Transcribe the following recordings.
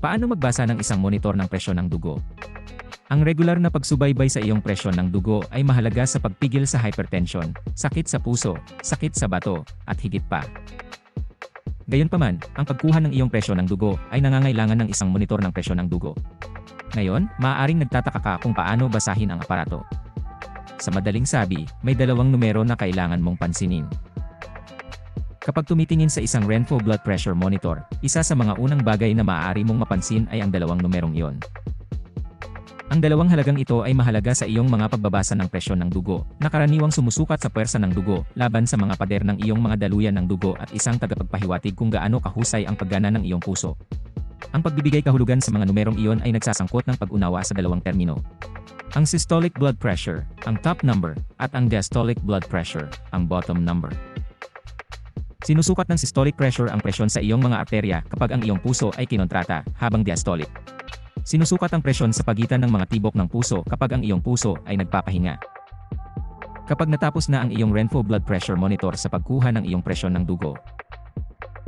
Paano magbasa ng isang monitor ng presyon ng dugo? Ang regular na pagsubaybay sa iyong presyon ng dugo ay mahalaga sa pagpigil sa hypertension, sakit sa puso, sakit sa bato, at higit pa. Gayunpaman, ang pagkuha ng iyong presyon ng dugo ay nangangailangan ng isang monitor ng presyon ng dugo. Ngayon, maaaring nagtataka ka kung paano basahin ang aparato. Sa madaling sabi, may dalawang numero na kailangan mong pansinin. Kapag tumitingin sa isang Renpho blood pressure monitor, isa sa mga unang bagay na maaari mong mapansin ay ang dalawang numerong iyon. Ang dalawang halagang ito ay mahalaga sa iyong mga pagbabasa ng presyon ng dugo, na karaniwang sumusukat sa puwersa ng dugo laban sa mga pader ng iyong mga daluyan ng dugo at isang tagapagpahiwatig kung gaano kahusay ang paggana ng iyong puso. Ang pagbibigay kahulugan sa mga numerong iyon ay nagsasangkot ng pag-unawa sa dalawang termino. Ang systolic blood pressure, ang top number, at ang diastolic blood pressure, ang bottom number. Sinusukat ng systolic pressure ang presyon sa iyong mga arterya kapag ang iyong puso ay kinontrata, habang diastolic. Sinusukat ang presyon sa pagitan ng mga tibok ng puso kapag ang iyong puso ay nagpapahinga. Kapag natapos na ang iyong Renpho blood pressure monitor sa pagkuha ng iyong presyon ng dugo,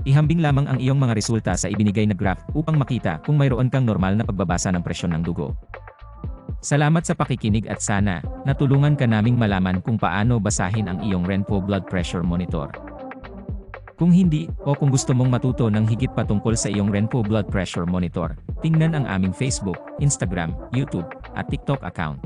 ihambing lamang ang iyong mga resulta sa ibinigay na graph upang makita kung mayroon kang normal na pagbabasa ng presyon ng dugo. Salamat sa pakikinig at sana natulungan ka naming malaman kung paano basahin ang iyong Renpho blood pressure monitor. Kung hindi, o kung gusto mong matuto ng higit pa tungkol sa iyong Renpho blood pressure monitor, tingnan ang aming Facebook, Instagram, YouTube, at TikTok account.